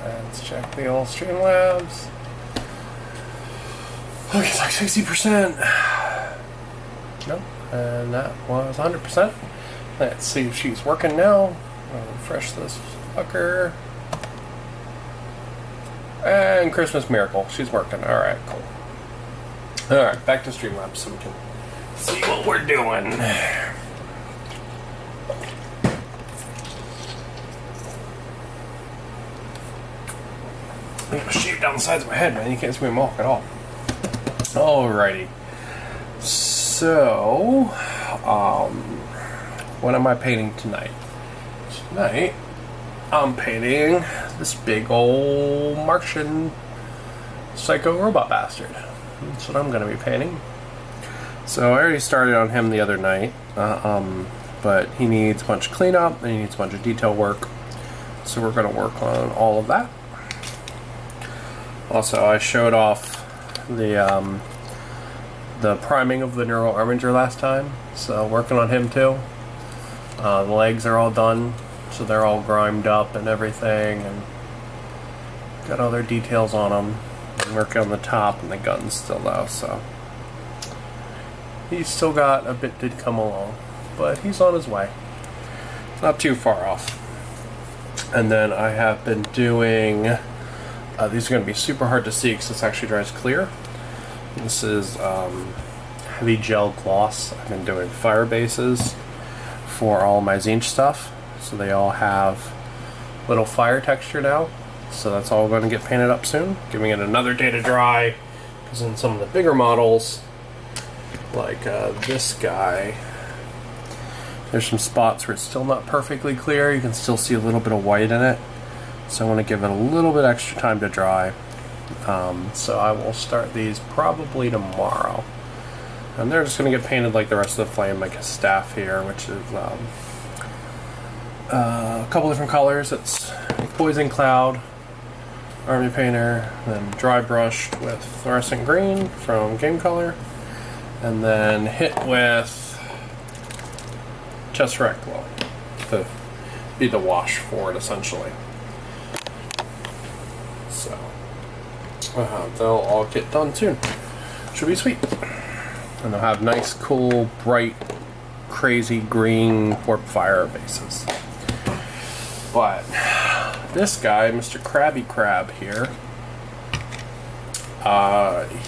Let's check the old Streamlabs. Look, it's like 60%. Nope, and that was 100%. Let's see if she's working now. I'll refresh this fucker. And Christmas Miracle, she's working. Alright, cool. Alright, back to Streamlabs so we can see what we're doing. I'm gonna shave down the sides of my head, man. You can't see me walk at all. Alrighty. So, what am I painting tonight? Tonight, I'm painting this big old Martian psycho robot bastard. That's what I'm going to be painting. So I already started on him the other night, but he needs a bunch of cleanup and he needs a bunch of detail work. So we're going to work on all of that. Also, I showed off the priming of the Neural Arminger last time, so working on him too. The legs are all done, so they're all grimed up and everything, and got all their details on them. I'm working on the top and the guns still though, so he's still got a bit to come along, but he's on his way. Not too far off. And then I have been doing, these are going to be super hard to see because this actually dries clear. This is heavy gel gloss. I've been doing fire bases for all my Zinch stuff, so they all have little fire texture now. So that's all going to get painted up soon, giving it another day to dry, because in some of the bigger models, like this guy, there's some spots where it's still not perfectly clear. You can still see a little bit of white in it, so I want to give it a little bit extra time to dry. So I will start these probably tomorrow, and they're just going to get painted like the rest of the flame, like his staff here, which is a couple different colors. It's Poison Cloud, Army Painter, then dry brushed with fluorescent green from Game Color, and then hit with Tesseract Glow to be the wash for it essentially. So they'll all get done soon. Should be sweet. And they'll have nice, cool, bright, crazy green warp fire bases. But this guy, Mr. Krabby Crab here,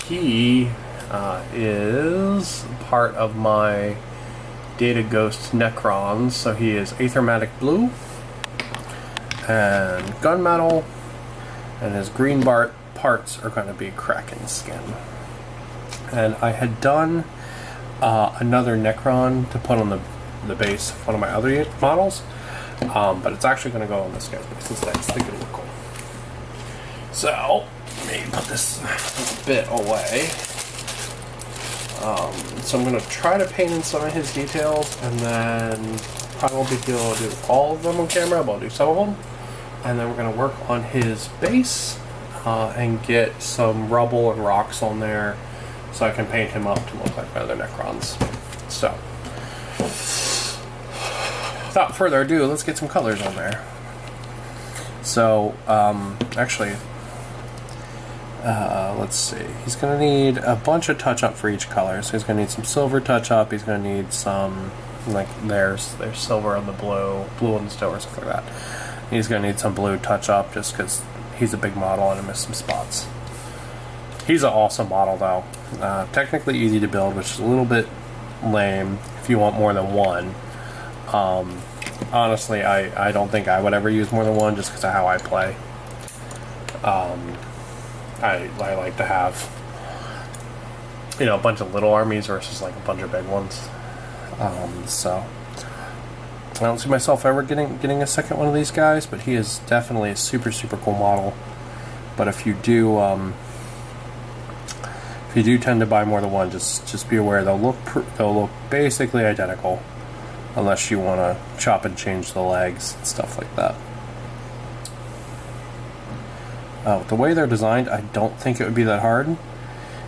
he is part of my Data Ghost Necrons. So he is Aethermatic Blue and Gunmetal, and his green parts are going to be Kraken Skin. And I had done another Necron to put on the base of one of my other models, but it's actually going to go on this guy's base instead. It's thinking it'll look cool. So, let me put this bit away. So I'm going to try to paint in some of his details, and then probably won't be able to do all of them on camera, but I'll do some of them. And then we're going to work on his base and get some rubble and rocks on there so I can paint him up to look like my other Necrons. So, without further ado, let's get some colors on there. So, actually, let's see. He's going to need a bunch of touch-up for each color. So he's going to need some silver touch-up. He's going to need some, like, there's silver on the blue on the steel, or something like that. He's going to need some blue touch-up just because he's a big model and I missed some spots. He's an awesome model, though. Technically easy to build, which is a little bit lame if you want more than one. Honestly, I don't think I would ever use more than one just because of how I play. I like to have, you know, a bunch of little armies versus like a bunch of big ones. So I don't see myself ever getting a second one of these guys, but he is definitely a super cool model. But if you do tend to buy more than one, just be aware they'll look basically identical, unless you want to chop and change the legs and stuff like that. The way they're designed, I don't think it would be that hard.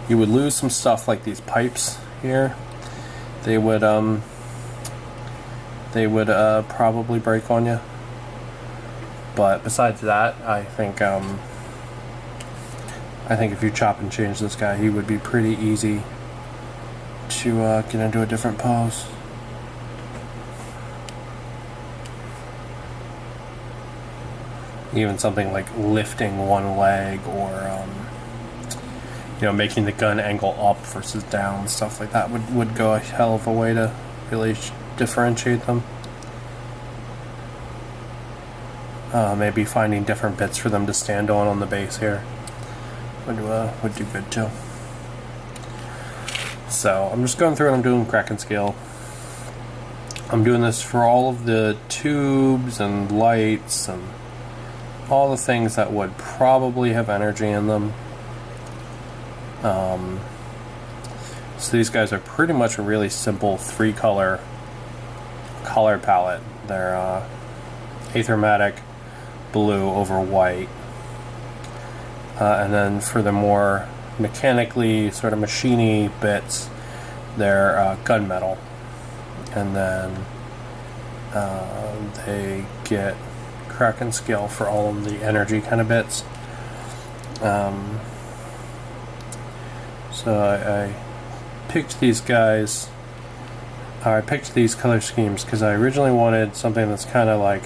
You would lose some stuff like these pipes here. They would probably break on you. But besides that, I think if you chop and change this guy, he would be pretty easy to get into a different pose. Even something like lifting one leg, or making the gun angle up versus down, stuff like that would go a hell of a way to really differentiate them. Maybe finding different bits for them to stand on the base here would do good too. So I'm just going through and I'm doing Kraken scale. I'm doing this for all of the tubes and lights and all the things that would probably have energy in them. So these guys are pretty much a really simple 3-color color palette. They're achromatic blue over white, and then for the more mechanically sort of machiny bits, they're gunmetal, and then they get Kraken scale for all of the energy kind of bits. So I picked these guys. I picked these color schemes because I originally wanted something that's kind of like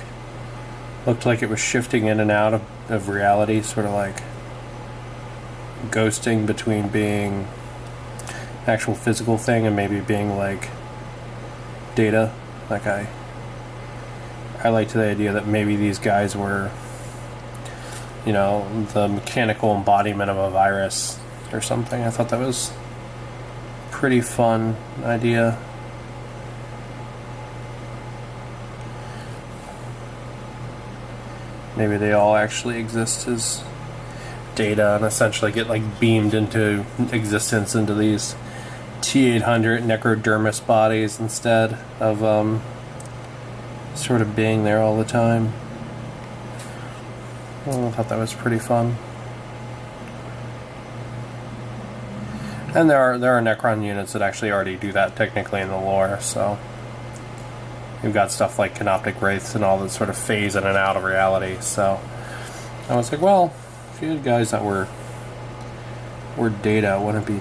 looked like it was shifting in and out of reality, sort of like ghosting between being an actual physical thing and maybe being like data. Like I liked the idea that maybe these guys were, the mechanical embodiment of a virus or something. I thought that was a pretty fun idea. Maybe they all actually exist as data and essentially get like beamed into existence into these T-800 necrodermis bodies instead of sort of being there all the time. I thought that was pretty fun. And there are necron units that actually already do that technically in the lore, so you've got stuff like canoptic wraiths and all that sort of phase in and out of reality. So I was like, well, if you had guys that were data, wouldn't be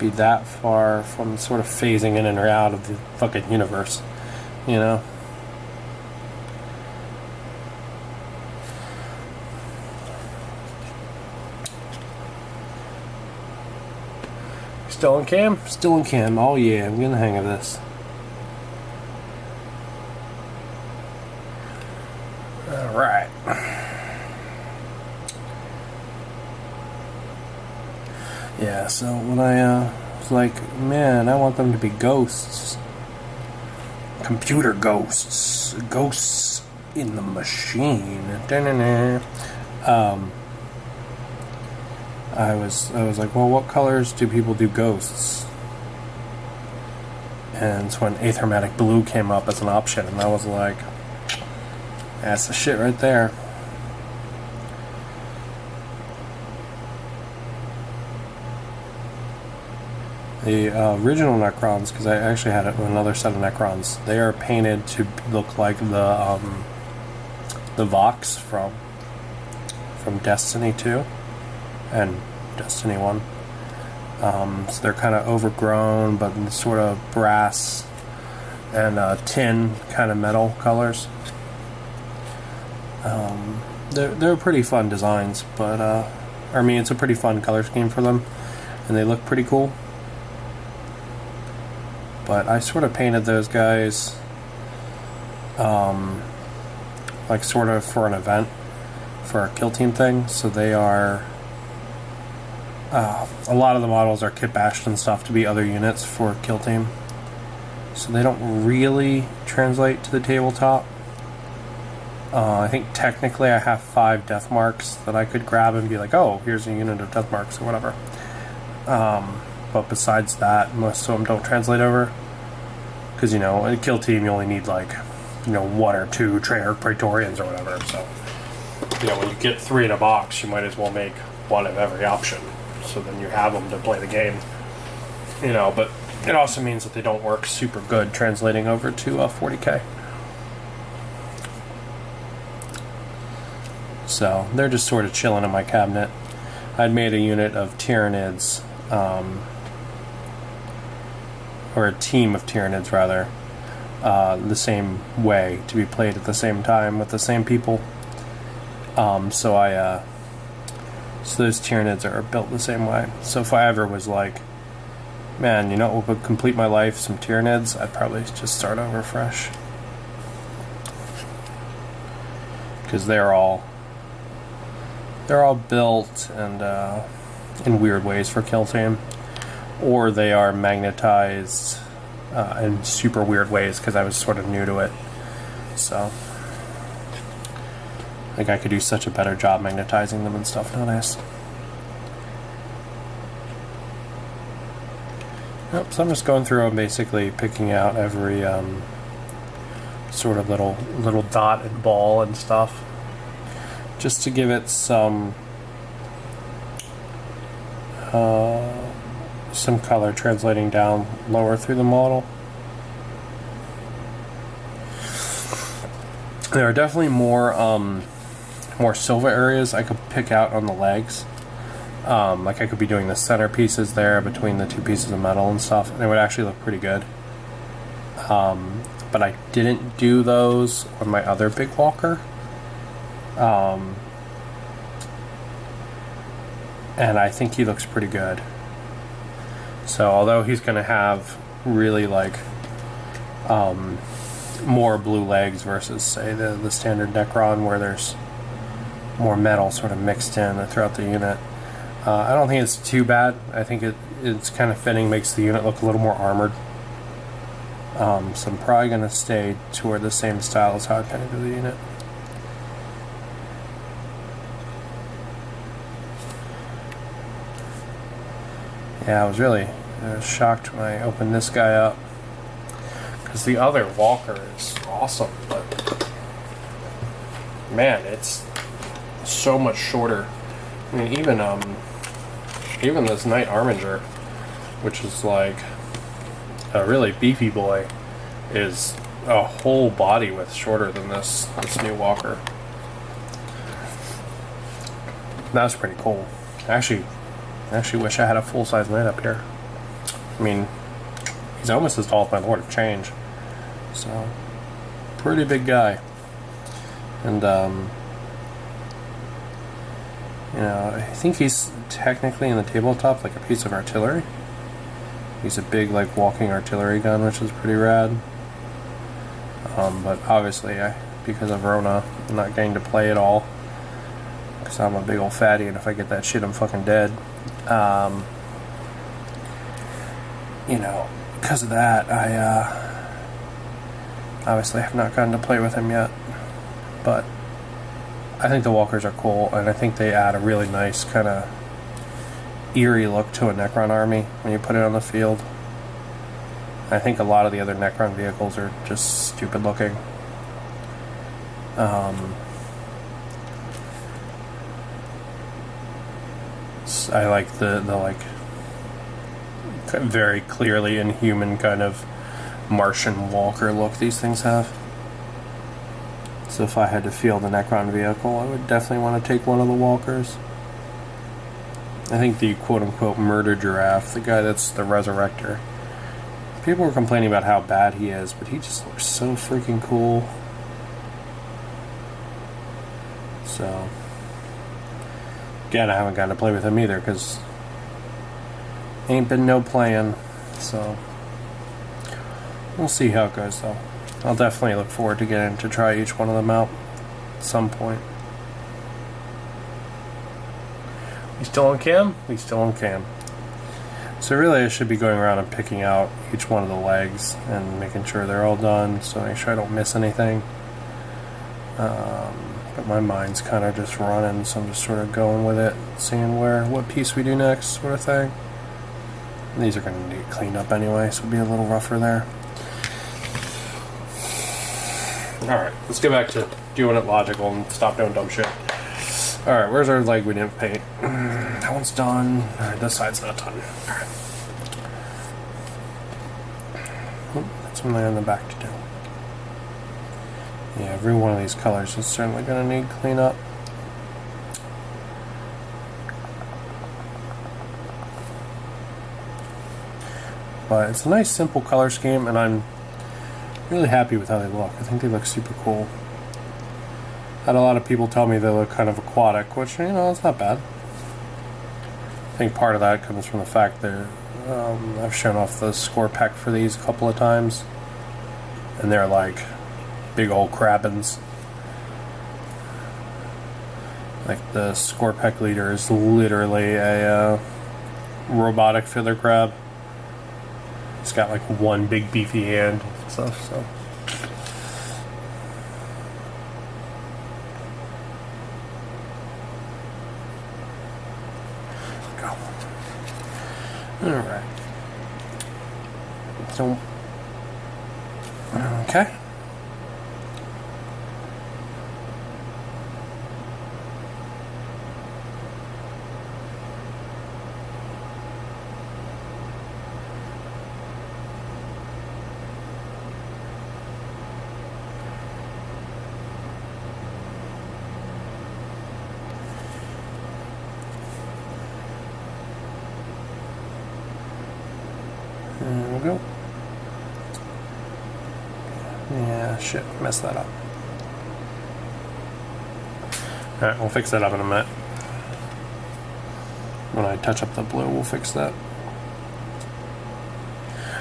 that far from sort of phasing in and out of the fucking universe, Still in cam? Still in cam. Oh yeah, I'm getting the hang of this. Alright. Yeah, so when I was like, man, I want them to be ghosts. Computer ghosts. Ghosts in the machine. I was like, well, what colors do people do ghosts? And so when achromatic blue came up as an option, and I was like, that's the shit right there. The original Necrons, because I actually had another set of Necrons, they are painted to look like the Vox from Destiny 2 and Destiny 1. So they're kind of overgrown, but sort of brass and tin kind of metal colors. They're pretty fun designs, but it's a pretty fun color scheme for them, and they look pretty cool. But I sort of painted those guys like sort of for an event, for a kill team thing. So they are a lot of the models are kit bashed and stuff to be other units for kill team, so they don't really translate to the tabletop. I think technically I have 5 death marks that I could grab and be like, oh, here's a unit of death marks or whatever. But besides that, most of them don't translate over, because in a kill team you only need like 1 or 2 Treyarch Praetorians or whatever. So when you get 3 in a box, you might as well make 1 of every option, so then you have them to play the game. But it also means that they don't work super good translating over to 40k. So they're just sort of chilling in my cabinet. I'd made a unit of Tyranids, or a team of Tyranids rather, the same way, to be played at the same time with the same people. So those Tyranids are built the same way. So if I ever was like, man, you know what would complete my life? Some Tyranids, I'd probably just start over fresh. Because they're all built and in weird ways for kill team, or they are magnetized in super weird ways because I was sort of new to it. So I think I could do such a better job magnetizing them and stuff nowadays. Yep, so I'm just going through and basically picking out every sort of little dot and ball and stuff, just to give it some color translating down lower through the model. There are definitely more silver areas I could pick out on the legs. Like I could be doing the center pieces there between the two pieces of metal and stuff, and it would actually look pretty good. But I didn't do those on my other big walker. And I think he looks pretty good. So although he's going to have really like more blue legs versus say the standard Necron where there's more metal sort of mixed in throughout the unit, I don't think it's too bad. I think it's kind of fitting, makes the unit look a little more armored. So I'm probably going to stay toward the same style as how I painted the unit. Yeah, I was really shocked when I opened this guy up, because the other walker is awesome, but man, it's so much shorter. I mean, even this Knight Armiger, which is like a really beefy boy, is a whole body width shorter than this new walker. That's pretty cool. I actually wish I had a full-size Knight up here. I mean, he's almost as tall as my Lord of Change. So, pretty big guy. And, you know, I think he's technically in the tabletop like a piece of artillery. He's a big, like, walking artillery gun, which is pretty rad. But obviously, because of Rona, I'm not getting to play it all, because I'm a big old fatty, and if I get that shit, I'm fucking dead. You know, because of that, I obviously have not gotten to play with him yet. But I think the walkers are cool, and I think they add a really nice kind of eerie look to a Necron army when you put it on the field. I think a lot of the other Necron vehicles are just stupid looking. I like the like very clearly inhuman kind of Martian walker look these things have. So if I had to field a Necron vehicle, I would definitely want to take one of the walkers. I think the quote-unquote murder giraffe, the guy that's the resurrector, people were complaining about how bad he is, but he just looks so freaking cool. So again, I haven't gotten to play with him either, because ain't been no playing, so we'll see how it goes though. I'll definitely look forward to getting to try each one of them out at some point. We still on cam? We still on cam. So really I should be going around and picking out each one of the legs and making sure they're all done, so make sure I don't miss anything. But my mind's kind of just running, so I'm just sort of going with it, seeing what piece we do next, sort of thing. And these are going to need cleaned up anyway, so it'll be a little rougher there. Alright, let's get back to doing it logical and stop doing dumb shit. Alright, where's our leg we didn't paint? That one's done. Alright, this side's not done. Alright. Got something on the back to do. Yeah, every one of these colors is certainly going to need cleanup. But it's a nice, simple color scheme, and I'm really happy with how they look. I think they look super cool. Had a lot of people tell me they look kind of aquatic, which, you know, it's not bad. I think part of that comes from the fact that I've shown off the score pack for these a couple of times, and they're like big old crabbins. Like the score pack leader is literally a robotic feather crab. It's got like one big beefy hand and stuff, so. Go. Alright. So, okay. There we go. Yeah, shit, messed that up. Alright, we'll fix that up in a minute. When I touch up the blue, we'll fix that.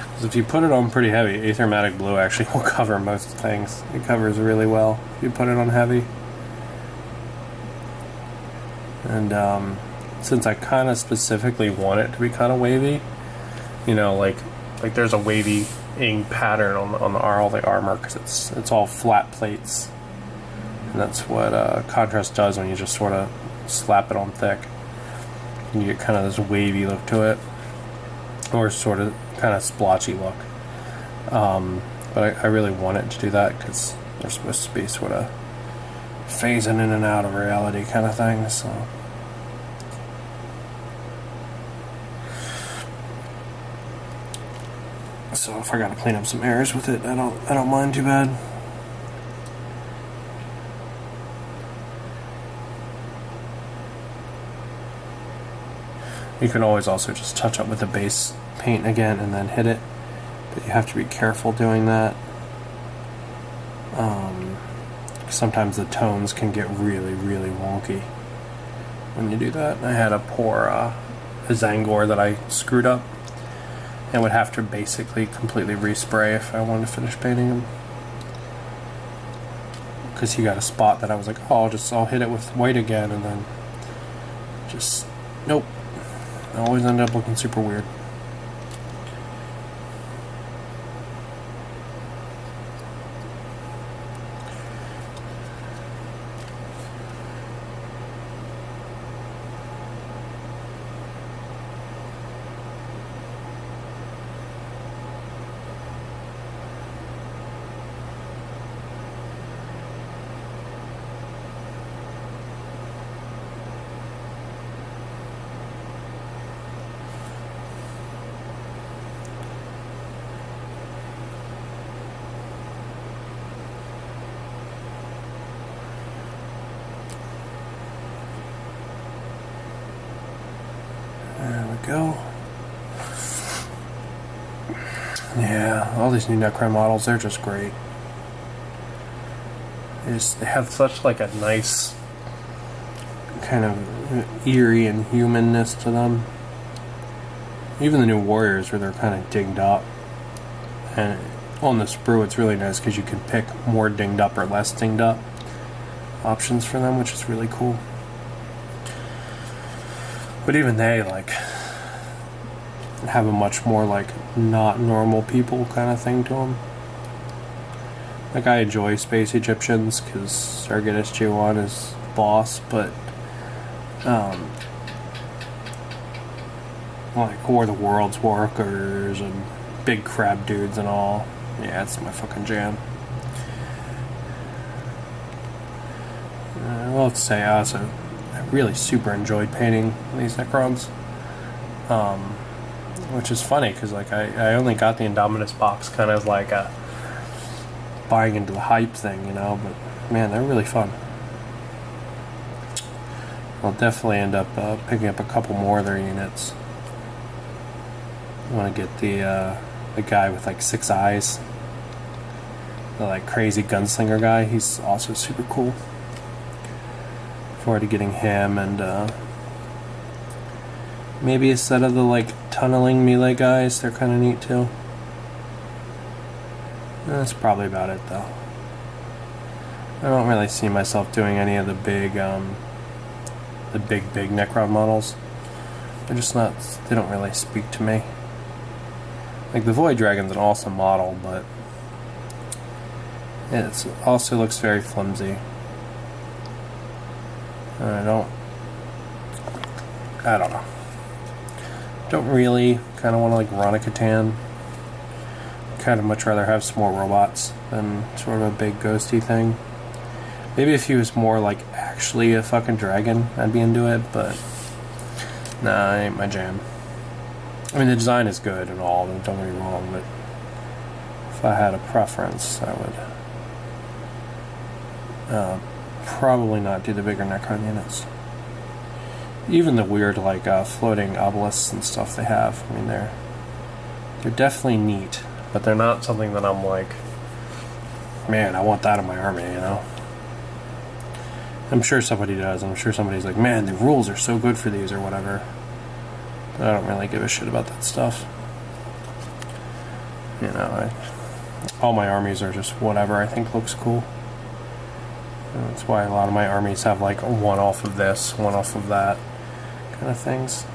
Because if you put it on pretty heavy, Aethermatic Blue actually will cover most things. It covers really well if you put it on heavy. And since I kind of specifically want it to be kind of wavy, you know, like there's a wavy-ing pattern on all the armor, because it's all flat plates, and that's what contrast does when you just sort of slap it on thick. You get kind of this wavy look to it, or sort of kind of splotchy look. But I really want it to do that because they're supposed to be sort of phasing in and out of reality kind of thing. So if I gotta clean up some errors with it, I don't mind too bad. You can always also just touch up with the base paint again and then hit it, but you have to be careful doing that. Sometimes the tones can get really, really wonky when you do that. I had a poor Zangor that I screwed up, and would have to basically completely respray if I wanted to finish painting him. Because he got a spot that I was like, oh, I'll hit it with white again, and then just, nope. I always end up looking super weird. There we go. Yeah, all these new necron models, they're just great. They have such like a nice kind of eerie and humanness to them. Even the new warriors, where they're kind of dinged up. And on the sprue, it's really nice because you can pick more dinged up or less dinged up options for them, which is really cool. But even they like have a much more like not normal people kind of thing to them. Like I enjoy Space Egyptians because Sergei SG-1 is boss, but like War of the Worlds workers and big crab dudes and all, yeah, it's my fucking jam. Well, to say I really super enjoyed painting these Necrons, which is funny because like I only got the Indominus box kind of like a buying into the hype thing, you know, but man, they're really fun. I'll definitely end up picking up a couple more of their units. I want to get the guy with like 6 eyes, the like crazy gunslinger guy. He's also super cool. Forward to getting him, and maybe a set of the like tunneling melee guys. They're kind of neat too. That's probably about it though. I don't really see myself doing any of the big necron models. They're just not, they don't really speak to me. Like the Void Dragon's an awesome model, but it also looks very flimsy. And I don't know. Don't really kind of want to like run a Catan. Kind of much rather have some more robots than sort of a big ghosty thing. Maybe if he was more like actually a fucking dragon, I'd be into it, but nah, it ain't my jam. I mean, the design is good and all, don't get me wrong, but if I had a preference, I would probably not do the bigger Necron units. Even the weird, like, floating obelisks and stuff they have, I mean, they're definitely neat, but they're not something that I'm like, man, I want that in my army, you know? I'm sure somebody does. I'm sure somebody's like, man, the rules are so good for these or whatever. But I don't really give a shit about that stuff. You know, all my armies are just whatever I think looks cool. And that's why a lot of my armies have like one off of this, one off of that kind of things.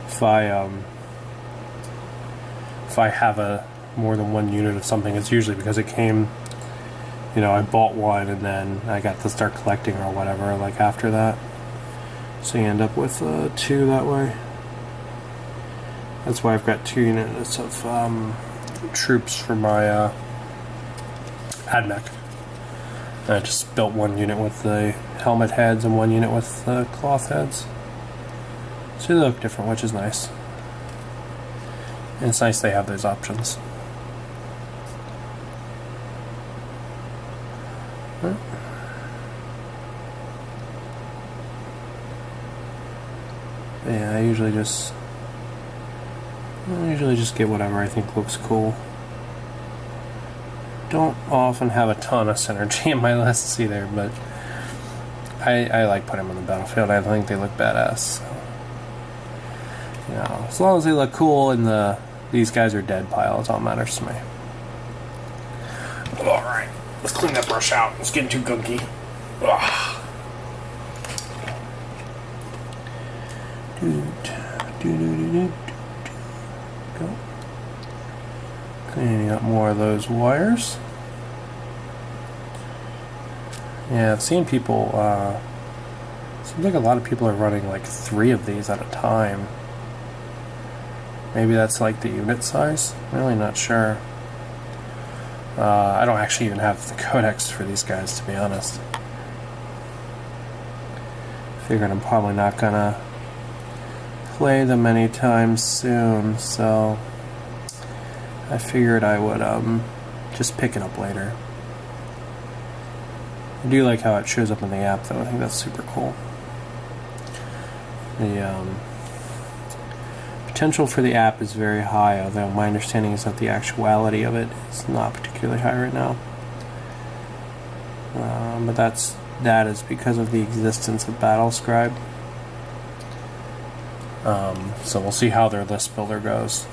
If I have more than one unit of something, it's usually because it came, you know, I bought one and then I got to start collecting or whatever, like after that. So you end up with 2 that way. That's why I've got 2 units of troops for my AdMech. I just built 1 unit with the helmet heads and 1 unit with the cloth heads. So they look different, which is nice. And it's nice they have those options. Yeah, I usually just get whatever I think looks cool. Don't often have a ton of synergy in my lists either, but I like putting them on the battlefield. I think they look badass. So, you know, as long as they look cool and these guys are dead pile, that's all that matters to me. Alright, let's clean that brush out. It's getting too gunky. Ugh. Go. Cleaning up more of those wires. Yeah, I've seen people, seems like a lot of people are running like 3 of these at a time. Maybe that's like the unit size? I'm really not sure. I don't actually even have the codex for these guys, to be honest. Figured I'm probably not gonna play them anytime soon, so I figured I would just pick it up later. I do like how it shows up in the app though. I think that's super cool. The potential for the app is very high, although my understanding is that the actuality of it is not particularly high right now. But that is because of the existence of Battlescribe. So we'll see how their list builder goes.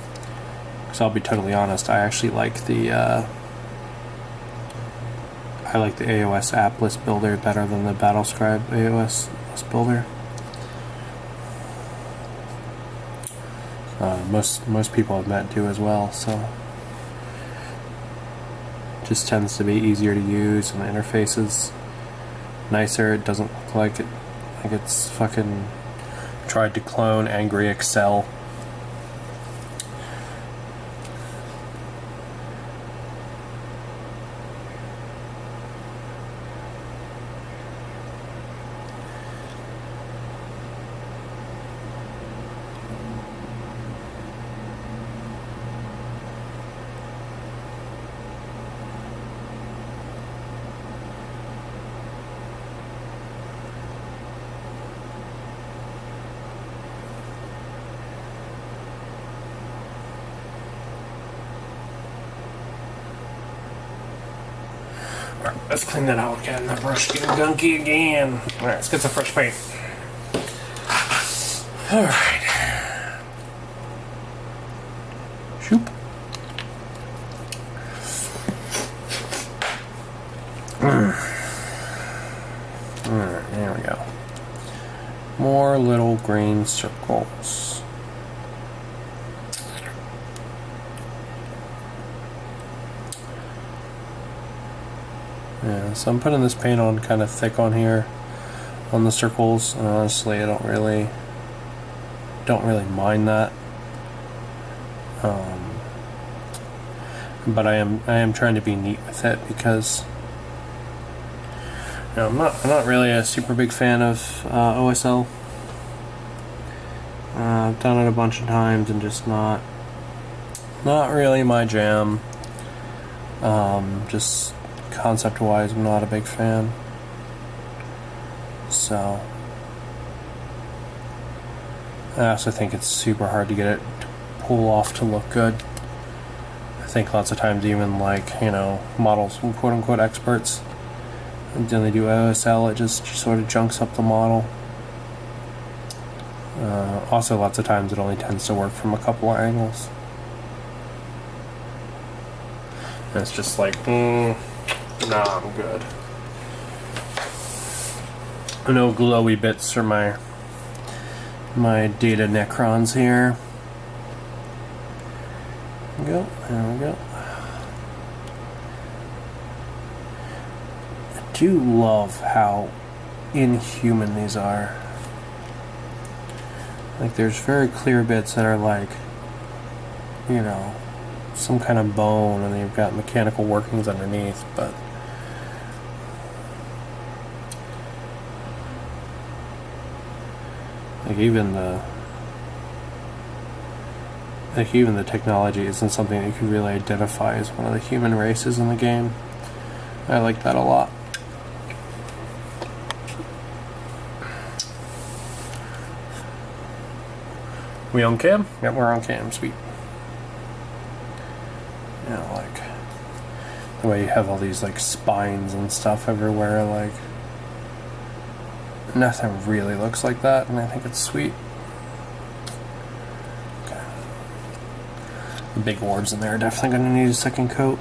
Because I'll be totally honest, I actually like the AOS app list builder better than the Battlescribe AOS list builder. Most people I've met do as well, so it just tends to be easier to use, and the interface is nicer. It doesn't look like it's fucking tried to clone Angry Excel. Alright, let's clean that out again. The brush getting gunky again. Alright, let's get some fresh paint. Alright. Shoop. Alright, there we go. More little green circles. Yeah, so I'm putting this paint on kind of thick on here on the circles, and honestly I don't really mind that. But I am trying to be neat with it because I'm not really a super big fan of OSL. I've done it a bunch of times and just not really my jam. Just concept-wise, I'm not a big fan. So I also think it's super hard to get it to pull off to look good. I think lots of times even like, models, quote-unquote experts, and then they do OSL, it just sort of junks up the model. Also lots of times it only tends to work from a couple of angles. And it's just like, nah, I'm good. No glowy bits for my data necrons here. There we go. I do love how inhuman these are. Like, there's very clear bits that are like, some kind of bone, and you've got mechanical workings underneath, but even the technology isn't something that you can really identify as one of the human races in the game. I like that a lot. We on cam? Yep, we're on cam. Sweet. Like the way you have all these like spines and stuff everywhere, like nothing really looks like that, and I think it's sweet. Okay. The big orbs in there are definitely going to need a second coat.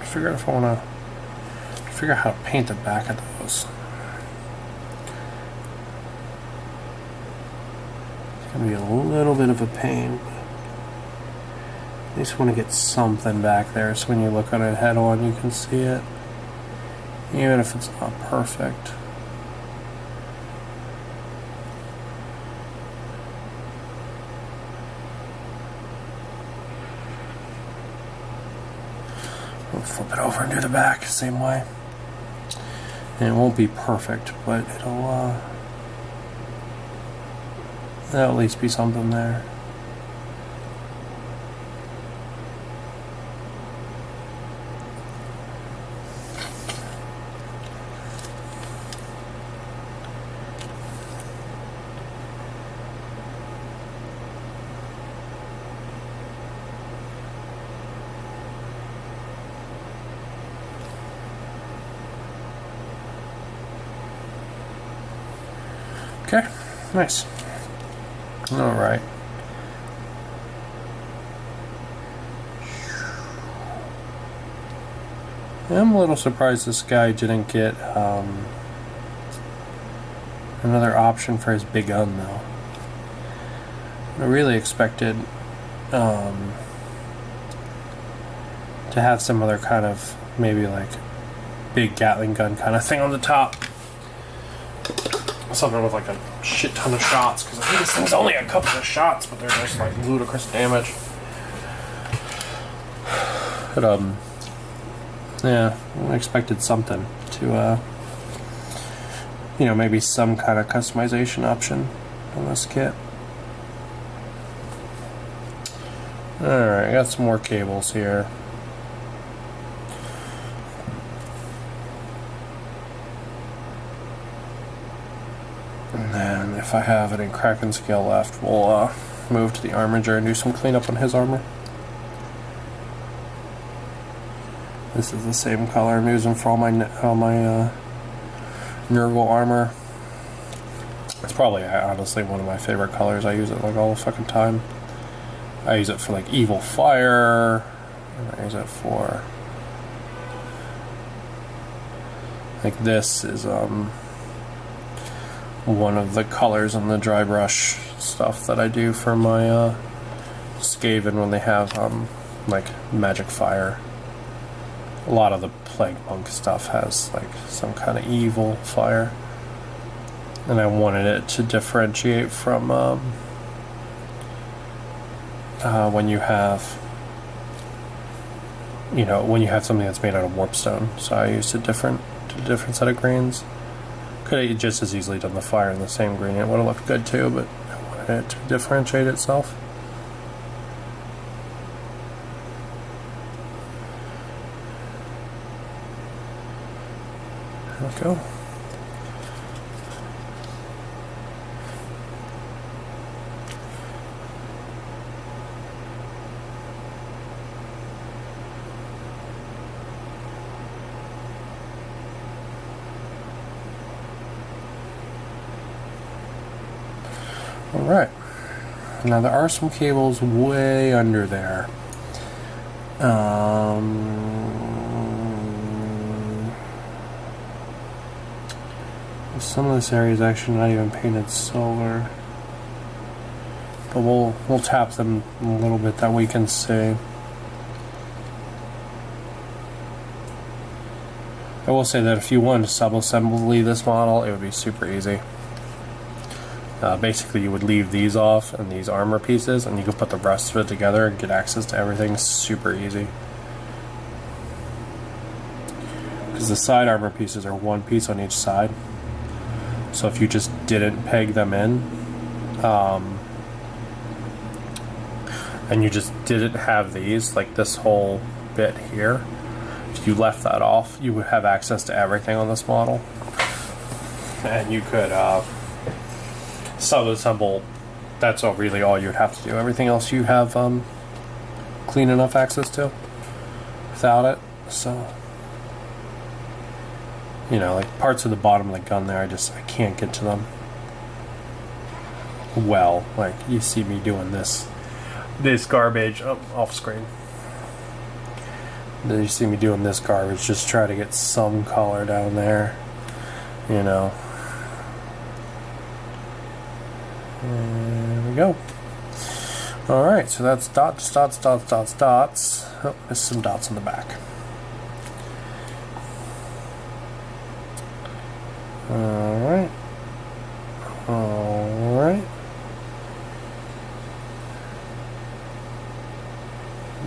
Figure out if I want to figure out how to paint the back of those. It's going to be a little bit of a pain. I just want to get something back there so when you look at it head on you can see it, even if it's not perfect. We'll flip it over and do the back the same way. And it won't be perfect, but there'll at least be something there. Okay, nice. Alright. I'm a little surprised this guy didn't get another option for his big gun though. I really expected to have some other kind of maybe like big Gatling gun kind of thing on the top. Something with like a shit ton of shots, because I think this thing's only a couple of shots, but they're just like ludicrous damage. But yeah, I expected something to maybe some kind of customization option on this kit. Alright, I got some more cables here. And then if I have any Kraken scale left, we'll move to the armorer and do some cleanup on his armor. This is the same color I'm using for all my Nurgle armor. It's probably honestly one of my favorite colors. I use it like all the fucking time. I use it for like Evil Fire, and I use it for like this is one of the colors in the dry brush stuff that I do for my Skaven when they have like Magic Fire. A lot of the Plague Monk stuff has like some kind of evil fire, and I wanted it to differentiate from when you have, you know, when you have something that's made out of warpstone. So I used a different set of greens. Could have just as easily done the fire in the same green. It would have looked good too, but I wanted it to differentiate itself. There we go. Alright, now there are some cables way under there. Some of this area is actually not even painted silver, but we'll tap them a little bit that we can see. I will say that if you wanted to sub-assembly this model, it would be super easy. Basically, you would leave these off and these armor pieces, and you could put the rest of it together and get access to everything super easy. Because the side armor pieces are one piece on each side. So if you just didn't peg them in, and you just didn't have these, like this whole bit here, if you left that off, you would have access to everything on this model. And you could sub-assemble. That's really all you'd have to do. Everything else you have clean enough access to without it. So, you know, like parts of the bottom of the gun there, I can't get to them. Well, like you see me doing this garbage off screen. Then you see me doing this garbage, just try to get some color down there, you know. There we go. Alright, so that's dots. Oh, there's some dots on the back. Alright.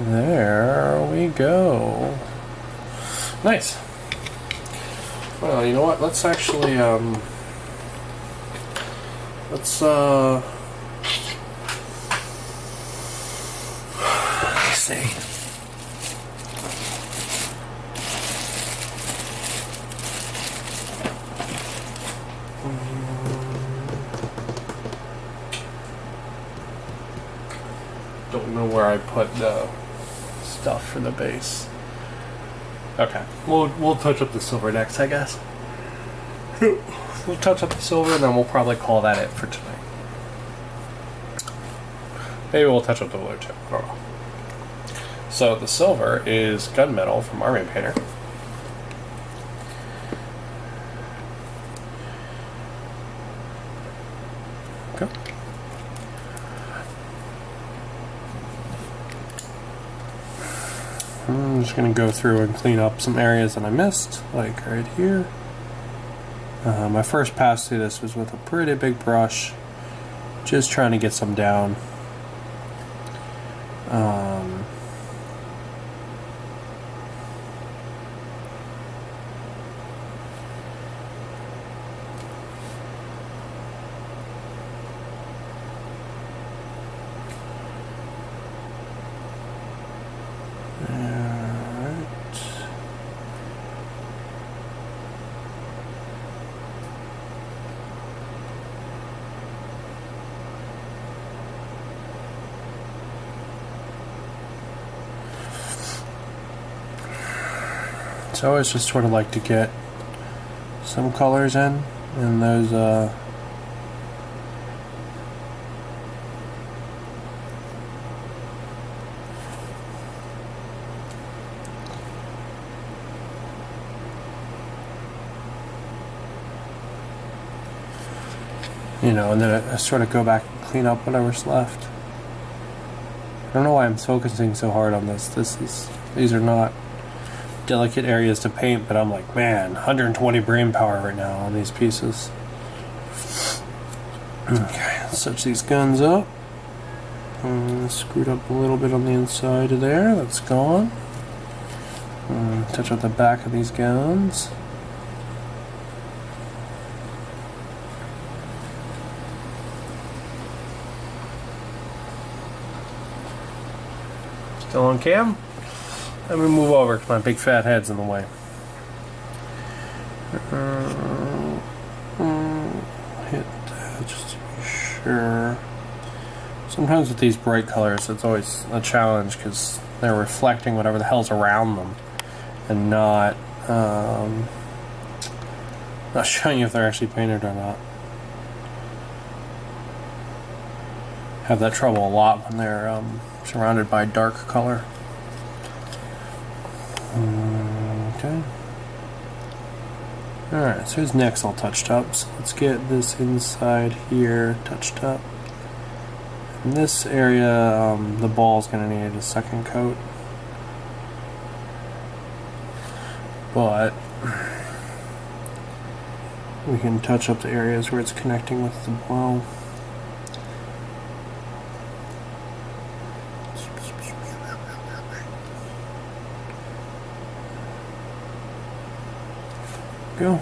There we go. Nice. Well, you know what? Let's actually, let's see. Don't know where I put the stuff for the base. Okay, we'll touch up the silver next, I guess. We'll touch up the silver, and then we'll probably call that it for tonight. Maybe we'll touch up the blue too. I don't know. So the silver is gunmetal from Army Painter. Okay. I'm just going to go through and clean up some areas that I missed, like right here. My first pass through this was with a pretty big brush, just trying to get some down. So I always just sort of like to get some colors in those you know, and then I sort of go back and clean up whatever's left. I don't know why I'm focusing so hard on this. These are not delicate areas to paint, but I'm like, man, 120 brain power right now on these pieces. Okay, let's touch these guns up. Screwed up a little bit on the inside of there. That's gone. Touch up the back of these guns. Still on cam? Let me move over because my big fat head's in the way. Hit that just to be sure. Sometimes with these bright colors it's always a challenge because they're reflecting whatever the hell's around them and not showing you if they're actually painted or not. Have that trouble a lot when they're surrounded by dark color. Okay. Alright, so his neck's all touched up. So let's get this inside here touched up. In this area, the ball's going to need a second coat. But we can touch up the areas where it's connecting with the ball. Go.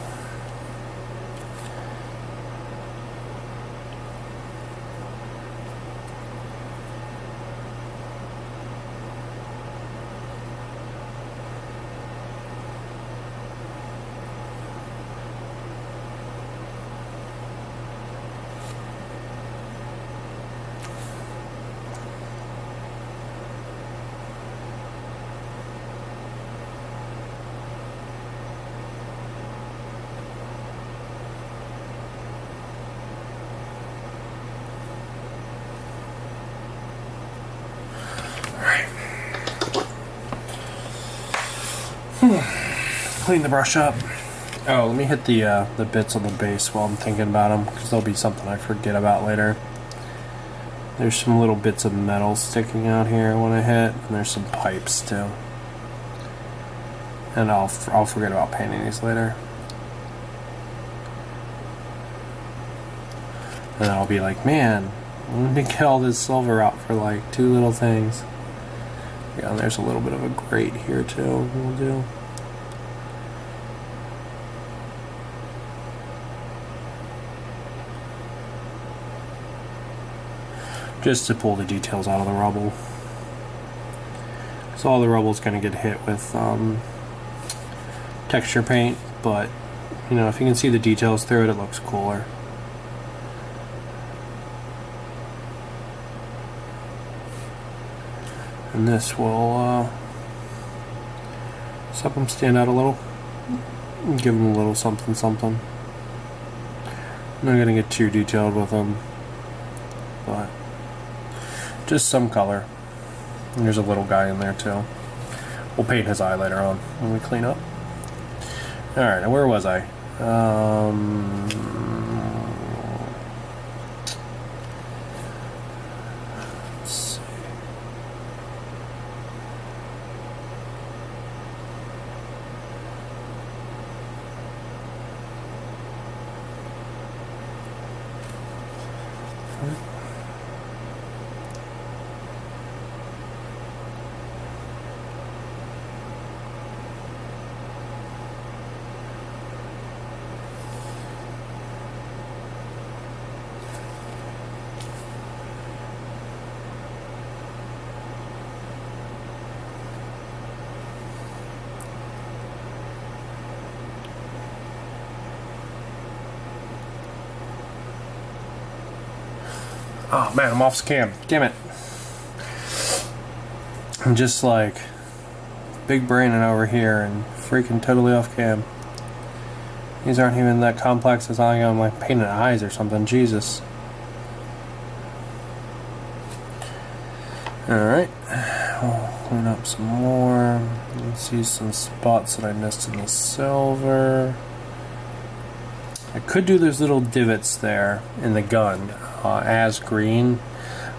Clean the brush up. Oh, let me hit the bits on the base while I'm thinking about them, because there'll be something I forget about later. There's some little bits of metal sticking out here I want to hit, and there's some pipes too. And I'll forget about painting these later. And I'll be like, man, let me get all this silver out for like 2 little things. Yeah, and there's a little bit of a grate here too. We'll do. Just to pull the details out of the rubble. So all the rubble is going to get hit with texture paint, but you know, if you can see the details through it, it looks cooler. And this will help them stand out a little, give them a little something something. I'm not going to get too detailed with them, but just some color. And there's a little guy in there too. We'll paint his eye later on when we clean up. Alright, now where was I? Let's see. Oh man, I'm off cam. Damn it. I'm just like big braining over here and freaking totally off cam. These aren't even that complex. It's not like I'm like painting eyes or something. Jesus. Alright. I'll clean up some more. You can see some spots that I missed in the silver. I could do those little divots there in the gun as green,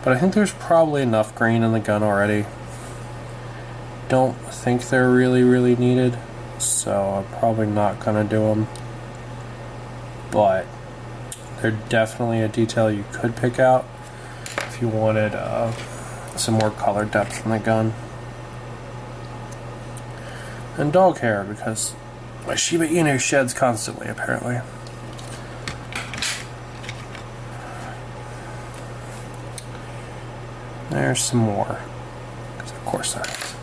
but I think there's probably enough green in the gun already. Don't think they're really needed, so I'm probably not gonna do them. But they're definitely a detail you could pick out if you wanted some more color depth in the gun. And dog hair, because my Shiba Inu sheds constantly apparently. There's some more, because of course there is.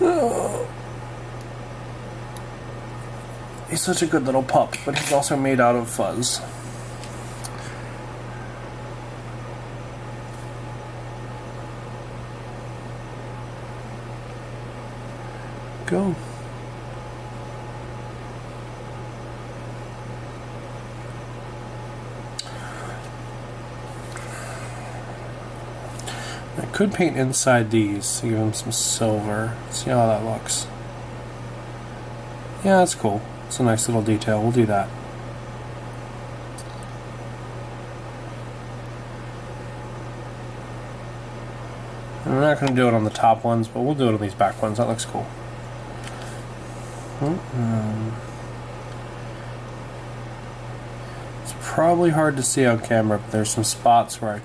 Oh. He's such a good little pup, but he's also made out of fuzz. Go. I could paint inside these to give them some silver. See how that looks. Yeah, that's cool. It's a nice little detail. We'll do that. And we're not going to do it on the top ones, but we'll do it on these back ones. That looks cool. It's probably hard to see on camera, but there's some spots where I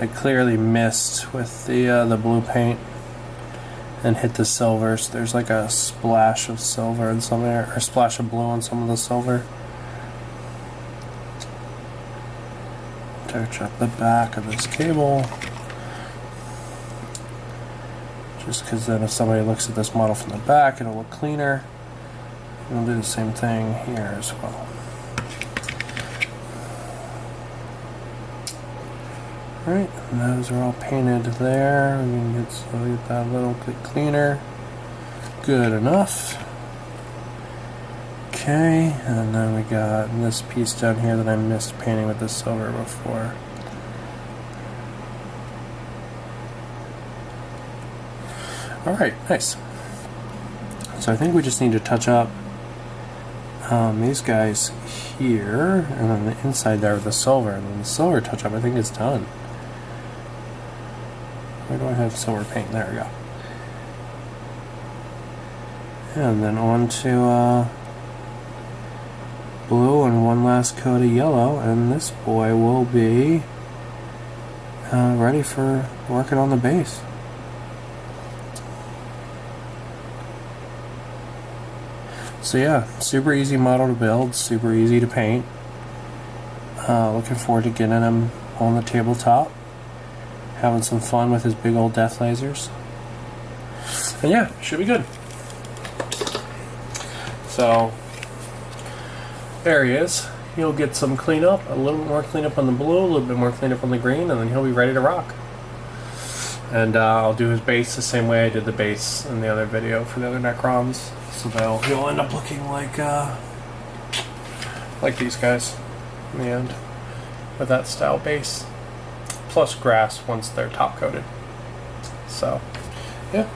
clearly missed with the blue paint and hit the silver. So there's like a splash of silver in some there, or a splash of blue on some of the silver. Touch up the back of this cable. Just because then if somebody looks at this model from the back, it'll look cleaner. And we'll do the same thing here as well. Alright, and those are all painted there. We can get that a little bit cleaner. Good enough. Okay, and then we got this piece down here that I missed painting with the silver before. Alright, nice. So I think we just need to touch up these guys here, and then the inside there with the silver, and then the silver touch up I think is done. Where do I have silver paint? There we go. And then on to blue and one last coat of yellow, and this boy will be ready for working on the base. So yeah, super easy model to build, super easy to paint. Looking forward to getting him on the tabletop, having some fun with his big old death lasers. And yeah, should be good. So there he is. He'll get some cleanup, a little bit more cleanup on the blue, a little bit more cleanup on the green, and then he'll be ready to rock. And I'll do his base the same way I did the base in the other video for the other Necrons. So he'll end up looking like these guys in the end, with that style base, plus grass once they're top coated. So